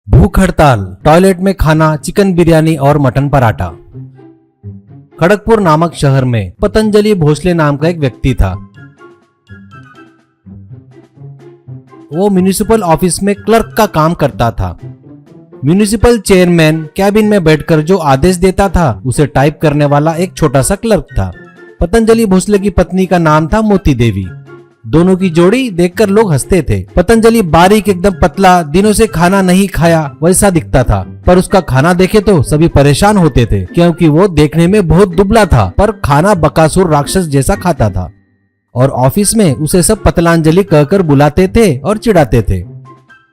भूख हड़ताल, टॉयलेट में खाना चिकन बिरयानी और मटन पराठा। खड़गपुर नामक शहर में पतंजलि भोसले नाम का एक व्यक्ति था। वो म्युनिसिपल ऑफिस में क्लर्क का काम करता था। म्युनिसिपल चेयरमैन कैबिन में बैठकर जो आदेश देता था उसे टाइप करने वाला एक छोटा सा क्लर्क था। पतंजलि भोसले की पत्नी का नाम था मोती देवी। दोनों की जोड़ी देखकर लोग हंसते थे। पतंजलि बारीक एकदम पतला, दिनों से खाना नहीं खाया वैसा दिखता था, पर उसका खाना देखे तो सभी परेशान होते थे क्योंकि वो देखने में बहुत दुबला था पर खाना बकासुर राक्षस जैसा खाता था। और ऑफिस में उसे सब पतलांजलि कहकर बुलाते थे और चिढ़ाते थे।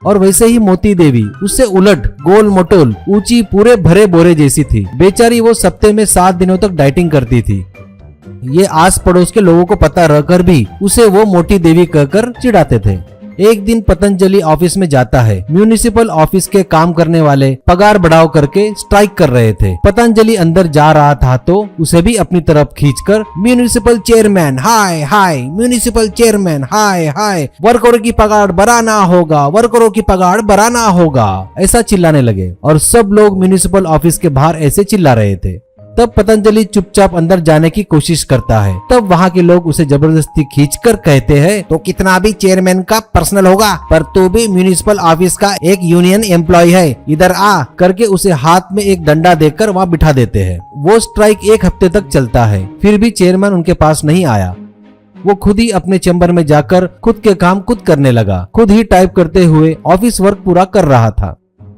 और वैसे ही मोती देवी उससे उलट गोल मोटोल, ऊंची, पूरे भरे बोरे जैसी थी। बेचारी वो सप्ते में 7 दिनों तक डाइटिंग करती थी। ये आस पड़ोस के लोगों को पता रहकर भी उसे वो मोटी देवी कहकर चिढ़ाते थे। एक दिन पतंजलि ऑफिस में जाता है। म्युनिसिपल ऑफिस के काम करने वाले पगार बढ़ाओ करके स्ट्राइक कर रहे थे। पतंजलि अंदर जा रहा था तो उसे भी अपनी तरफ खींचकर म्युनिसिपल चेयरमैन हाय हाय, म्युनिसिपल चेयरमैन हाय हाय, वर्करों की पगार बढ़ाना होगा, वर्करों की पगार बढ़ाना होगा, ऐसा चिल्लाने लगे। और सब लोग म्युनिसिपल ऑफिस के बाहर ऐसे चिल्ला रहे थे। तब पतंजलि चुपचाप अंदर जाने की कोशिश करता है। तब वहाँ के लोग उसे जबरदस्ती खींचकर कहते हैं, तो कितना भी चेयरमैन का पर्सनल होगा पर तू भी म्युनिसिपल ऑफिस का एक यूनियन एम्प्लॉय है, इधर आ करके उसे हाथ में एक डंडा देकर वहाँ बिठा देते हैं। वो स्ट्राइक 1 हफ्ते तक चलता है, फिर भी चेयरमैन उनके पास नहीं आया। वो खुद ही अपने चैम्बर में जाकर खुद के काम खुद करने लगा। खुद ही टाइप करते हुए ऑफिस वर्क पूरा कर रहा था।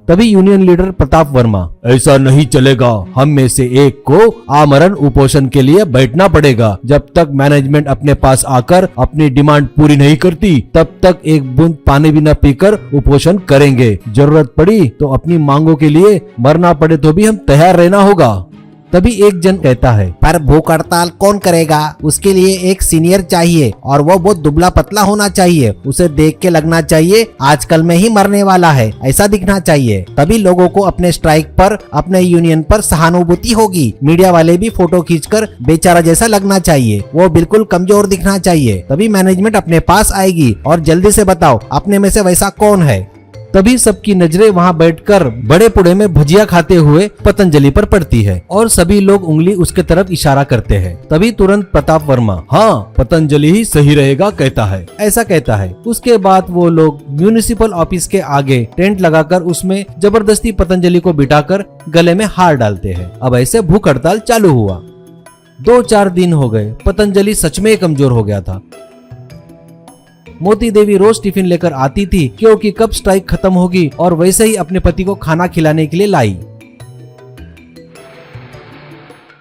तभी यूनियन लीडर प्रताप वर्मा, ऐसा नहीं चलेगा, हम में से एक को आमरण उपोषण के लिए बैठना पड़ेगा। जब तक मैनेजमेंट अपने पास आकर अपनी डिमांड पूरी नहीं करती तब तक एक बूंद पानी भी न पीकर उपोषण करेंगे। जरूरत पड़ी तो अपनी मांगों के लिए मरना पड़े तो भी हम तैयार रहना होगा। तभी एक जन कहता है, पर भूख हड़ताल कौन करेगा? उसके लिए एक सीनियर चाहिए और वो बहुत दुबला पतला होना चाहिए। उसे देख के लगना चाहिए आजकल में ही मरने वाला है, ऐसा दिखना चाहिए। तभी लोगों को अपने स्ट्राइक पर, अपने यूनियन पर सहानुभूति होगी। मीडिया वाले भी फोटो खींचकर बेचारा जैसा लगना चाहिए, वो बिल्कुल कमजोर दिखना चाहिए। तभी मैनेजमेंट अपने पास आएगी और जल्दी से बताओ अपने में से वैसा कौन है। तभी सबकी नजरें वहाँ बैठकर बड़े पुड़े में भजिया खाते हुए पतंजलि पर पड़ती है और सभी लोग उंगली उसके तरफ इशारा करते हैं। तभी तुरंत प्रताप वर्मा, हाँ पतंजलि ही सही रहेगा कहता है, ऐसा कहता है। उसके बाद वो लोग म्युनिसिपल ऑफिस के आगे टेंट लगाकर उसमें जबरदस्ती पतंजलि को बिठाकर गले में हार डालते हैं। अब ऐसे भूख हड़ताल चालू हुआ। 2-4 दिन हो गए। पतंजलि सच में कमजोर हो गया था। मोती देवी रोज टिफिन लेकर आती थी क्योंकि कब स्ट्राइक खत्म होगी, और वैसे ही अपने पति को खाना खिलाने के लिए लाई।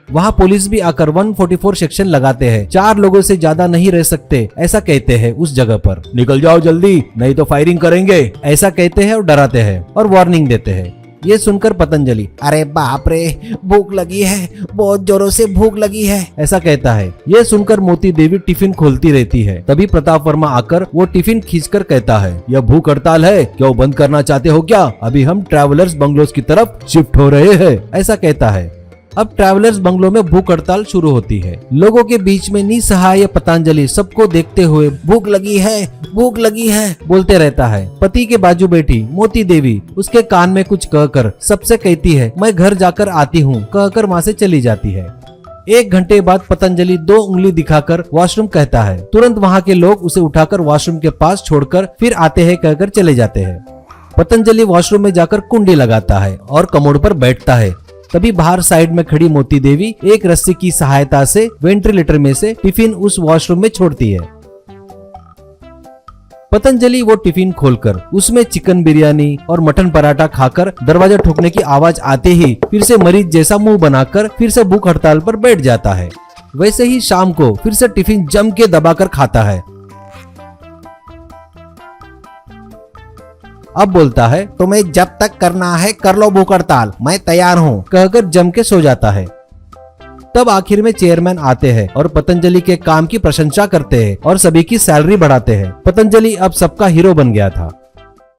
वहाँ पुलिस भी आकर 144 सेक्शन लगाते हैं। 4 लोगों से ज्यादा नहीं रह सकते, ऐसा कहते हैं उस जगह पर। निकल जाओ जल्दी नहीं तो फायरिंग करेंगे, ऐसा कहते हैं और डराते हैं और वार्निंग देते हैं। ये सुनकर पतंजलि, अरे बाप रे, भूख लगी है, बहुत जोरों से भूख लगी है, ऐसा कहता है। ये सुनकर मोती देवी टिफिन खोलती रहती है। तभी प्रताप वर्मा आकर वो टिफिन खींचकर कहता है, यह भूख हड़ताल है, क्यों बंद करना चाहते हो क्या? अभी हम ट्रैवलर्स बंगलोज की तरफ शिफ्ट हो रहे हैं, ऐसा कहता है। अब ट्रैवलर्स बंगलो में भूख हड़ताल शुरू होती है। लोगों के बीच में निसहाय पतंजलि सबको देखते हुए भूख लगी है, भूख लगी है बोलते रहता है। पति के बाजू बैठी मोती देवी उसके कान में कुछ कहकर सबसे कहती है, मैं घर जाकर आती हूँ, कहकर वहाँ से चली जाती है। 1 घंटे बाद पतंजलि 2 उंगली दिखाकर वॉशरूम कहता है। तुरंत वहाँ के लोग उसे उठाकर वॉशरूम के पास छोड़कर फिर आते हैं कहकर चले जाते हैं। पतंजलि वॉशरूम में जाकर कुंडी लगाता है और कमोड पर बैठता है। तभी बाहर साइड में खड़ी मोती देवी एक रस्सी की सहायता से वेंटिलेटर में से टिफिन उस वॉशरूम में छोड़ती है। पतंजलि वो टिफिन खोलकर उसमें चिकन बिरयानी और मटन पराठा खाकर दरवाजा ठोकने की आवाज आते ही फिर से मरीज जैसा मुंह बनाकर फिर से भूख हड़ताल पर बैठ जाता है। वैसे ही शाम को फिर से टिफिन जम के दबाकर खाता है। अब बोलता है, तुम्हें जब तक करना है कर लो भूख हड़ताल, मैं तैयार हूँ, कहकर जम के सो जाता है। तब आखिर में चेयरमैन आते हैं और पतंजलि के काम की प्रशंसा करते हैं और सभी की सैलरी बढ़ाते हैं। पतंजलि अब सबका हीरो बन गया था।